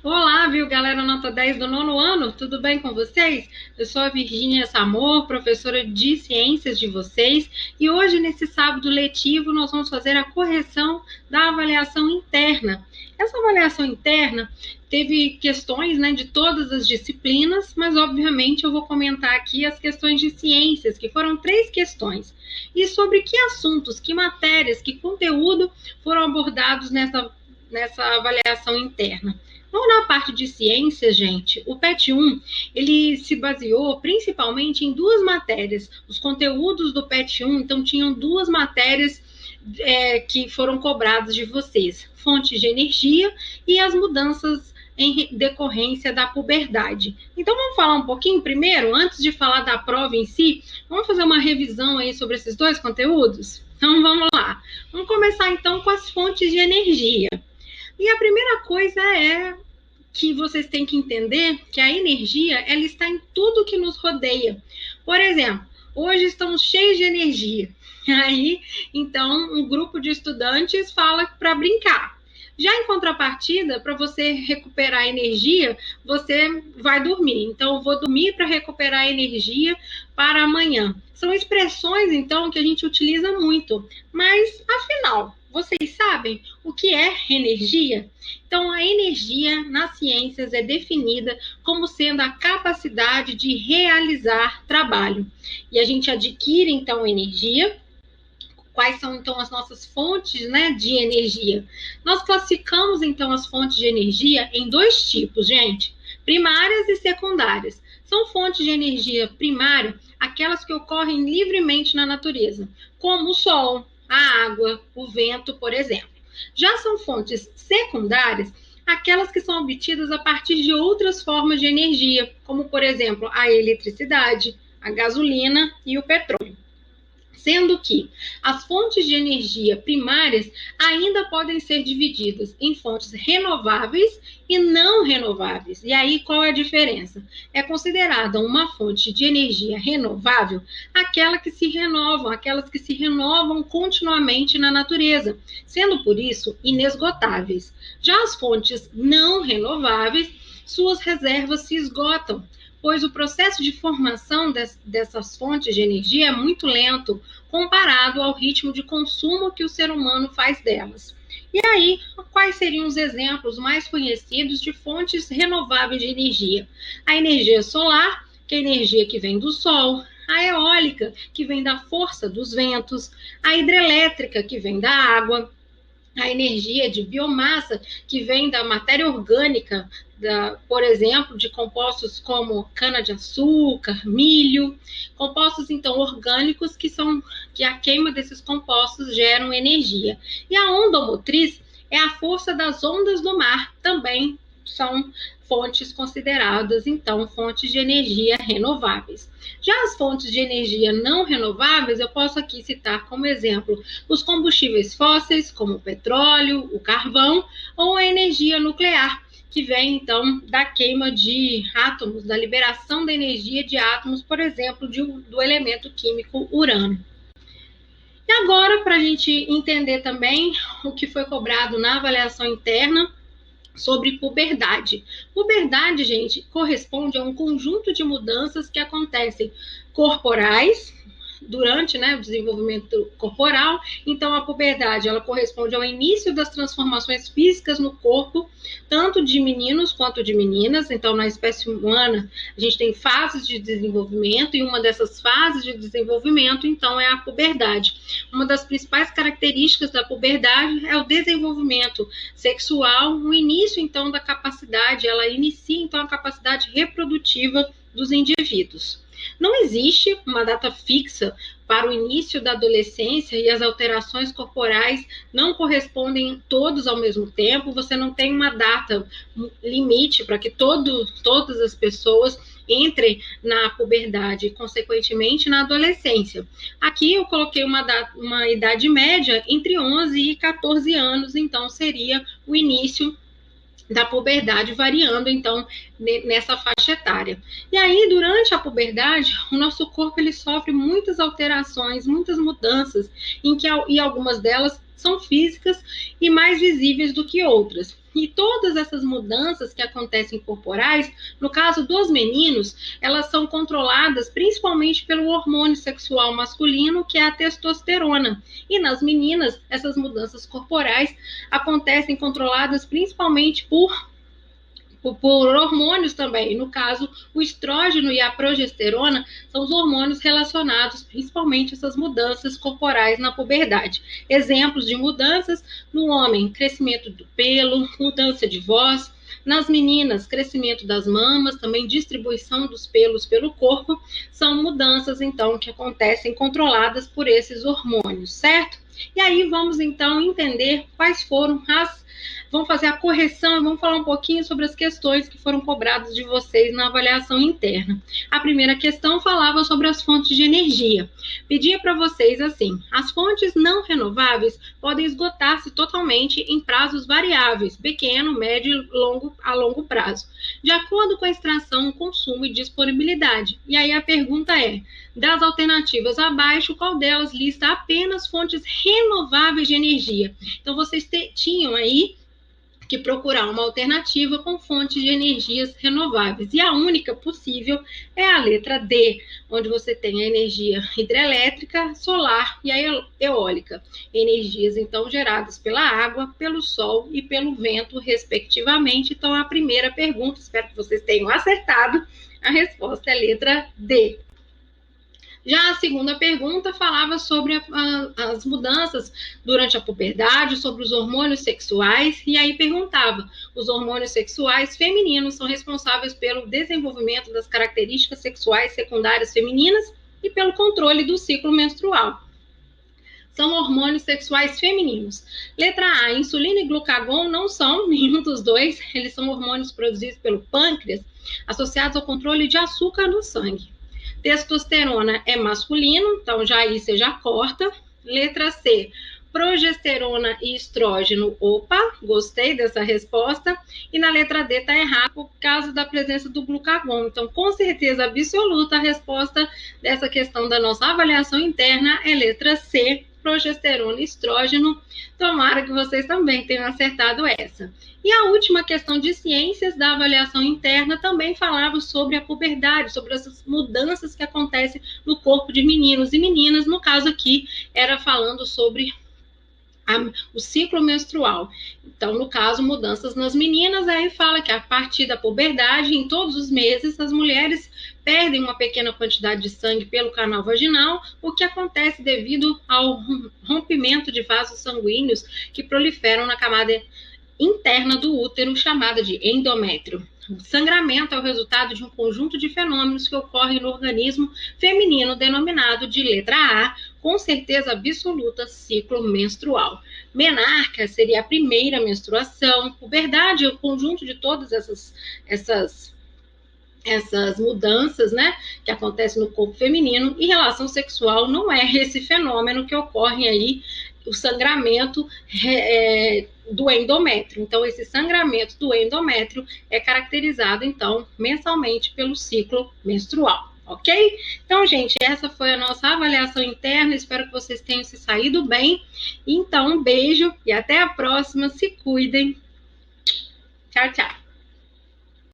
Olá, viu, galera, nota 10 do nono ano, tudo bem com vocês? Eu sou a Virgínia Samor, professora de ciências de vocês, e hoje, nesse sábado letivo, nós vamos fazer a correção da avaliação interna. Essa avaliação interna teve questões, né, de todas as disciplinas, mas, obviamente, eu vou comentar aqui as questões de ciências, que foram 3 questões. E sobre que assuntos, que matérias, que conteúdo foram abordados nessa avaliação interna. Então, na parte de ciências, gente, o PET 1, ele se baseou principalmente em 2 matérias. Os conteúdos do PET 1, então, tinham 2 matérias que foram cobradas de vocês. Fontes de energia e as mudanças em decorrência da puberdade. Então, vamos falar um pouquinho primeiro, antes de falar da prova em si, vamos fazer uma revisão aí sobre esses 2 conteúdos? Então, vamos lá. Vamos começar, então, com as fontes de energia. E a primeira coisa é que vocês têm que entender que a energia, ela está em tudo que nos rodeia. Por exemplo, hoje estamos cheios de energia. Aí, então, um grupo de estudantes fala para brincar. Já em contrapartida, para você recuperar energia, você vai dormir. Então, eu vou dormir para recuperar energia para amanhã. São expressões, então, que a gente utiliza muito. Mas, afinal, vocês sabem o que é energia? Então, a energia nas ciências é definida como sendo a capacidade de realizar trabalho. E a gente adquire, então, energia. Quais são, então, as nossas fontes, né, de energia? Nós classificamos, então, as fontes de energia em 2 tipos, gente. Primárias e secundárias. São fontes de energia primária, aquelas que ocorrem livremente na natureza, como o sol, a água, o vento, por exemplo. Já são fontes secundárias, aquelas que são obtidas a partir de outras formas de energia, como, por exemplo, a eletricidade, a gasolina e o petróleo. Sendo que as fontes de energia primárias ainda podem ser divididas em fontes renováveis e não renováveis. E aí, qual é a diferença? É considerada uma fonte de energia renovável aquelas que se renovam continuamente na natureza, sendo por isso inesgotáveis. Já as fontes não renováveis, suas reservas se esgotam, pois o processo de formação dessas fontes de energia é muito lento comparado ao ritmo de consumo que o ser humano faz delas. E aí, quais seriam os exemplos mais conhecidos de fontes renováveis de energia? A energia solar, que é a energia que vem do sol, a eólica, que vem da força dos ventos, a hidrelétrica, que vem da água, a energia de biomassa, que vem da matéria orgânica, por exemplo, de compostos como cana-de-açúcar, milho, compostos, então, orgânicos que a queima desses compostos geram energia. E a onda motriz é a força das ondas do mar, também são fontes consideradas, então, fontes de energia renováveis. Já as fontes de energia não renováveis, eu posso aqui citar como exemplo os combustíveis fósseis, como o petróleo, o carvão, ou a energia nuclear, que vem, então, da queima de átomos, da liberação da energia de átomos, por exemplo, do elemento químico urânio. E agora, para a gente entender também o que foi cobrado na avaliação interna sobre puberdade. Puberdade, gente, corresponde a um conjunto de mudanças que acontecem corporais, durante, né, o desenvolvimento corporal. Então, a puberdade, ela corresponde ao início das transformações físicas no corpo, tanto de meninos quanto de meninas. Então, na espécie humana, a gente tem fases de desenvolvimento, e uma dessas fases de desenvolvimento, então, é a puberdade. Uma das principais características da puberdade é o desenvolvimento sexual, o início, então, da capacidade, ela inicia, então, a capacidade reprodutiva dos indivíduos. Não existe uma data fixa para o início da adolescência, e as alterações corporais não correspondem todos ao mesmo tempo. Você não tem uma data limite para que todas as pessoas entrem na puberdade e, consequentemente, na adolescência. Aqui eu coloquei uma idade média entre 11 e 14 anos, então seria o início da puberdade, variando, então, nessa faixa etária. E aí, durante a puberdade, o nosso corpo ele sofre muitas alterações, muitas mudanças, e algumas delas são físicas e mais visíveis do que outras. E todas essas mudanças que acontecem corporais, no caso dos meninos, elas são controladas principalmente pelo hormônio sexual masculino, que é a testosterona. E nas meninas, essas mudanças corporais acontecem controladas principalmente por hormônios também. No caso, o estrógeno e a progesterona são os hormônios relacionados principalmente a essas mudanças corporais na puberdade. Exemplos de mudanças no homem: crescimento do pelo, mudança de voz. Nas meninas, crescimento das mamas, também distribuição dos pelos pelo corpo. São mudanças, então, que acontecem controladas por esses hormônios, certo? E aí vamos, então, entender quais foram Vamos fazer a correção e vamos falar um pouquinho sobre as questões que foram cobradas de vocês na avaliação interna. A primeira questão falava sobre as fontes de energia. Pedia para vocês assim: as fontes não renováveis podem esgotar-se totalmente em prazos variáveis, pequeno, médio e a longo prazo, de acordo com a extração, consumo e disponibilidade. E aí a pergunta é: das alternativas abaixo, qual delas lista apenas fontes renováveis de energia? Então, vocês tinham aí que procurar uma alternativa com fontes de energias renováveis. E a única possível é a letra D, onde você tem a energia hidrelétrica, solar e a eólica. Energias, então, geradas pela água, pelo sol e pelo vento, respectivamente. Então, a primeira pergunta, espero que vocês tenham acertado, a resposta é a letra D. Já a segunda pergunta falava sobre as mudanças durante a puberdade, sobre os hormônios sexuais, e aí perguntava: os hormônios sexuais femininos são responsáveis pelo desenvolvimento das características sexuais secundárias femininas e pelo controle do ciclo menstrual. São hormônios sexuais femininos. Letra A, insulina e glucagon não são nenhum dos dois, eles são hormônios produzidos pelo pâncreas, associados ao controle de açúcar no sangue. Testosterona é masculino, então já aí você já corta. Letra C, progesterona e estrógeno. Opa, gostei dessa resposta. E na letra D tá errado por causa da presença do glucagon. Então, com certeza absoluta, a resposta dessa questão da nossa avaliação interna é letra C, progesterona e estrógeno. Tomara que vocês também tenham acertado essa. E a última questão de ciências da avaliação interna também falava sobre a puberdade, sobre essas mudanças que acontecem no corpo de meninos e meninas. No caso aqui, era falando sobre o ciclo menstrual. Então, no caso, mudanças nas meninas, aí fala que a partir da puberdade, em todos os meses, as mulheres perdem uma pequena quantidade de sangue pelo canal vaginal, o que acontece devido ao rompimento de vasos sanguíneos que proliferam na camada interna do útero, chamada de endométrio. O sangramento é o resultado de um conjunto de fenômenos que ocorrem no organismo feminino, denominado de letra A, com certeza absoluta, ciclo menstrual. Menarca seria a primeira menstruação. Puberdade é o conjunto de todas essas mudanças, né, que acontecem no corpo feminino. E relação sexual não é esse fenômeno que ocorre aí, o sangramento do endométrio. Então, esse sangramento do endométrio é caracterizado, então, mensalmente pelo ciclo menstrual, ok? Então, gente, essa foi a nossa avaliação interna. Espero que vocês tenham se saído bem. Então, um beijo e até a próxima. Se cuidem. Tchau, tchau.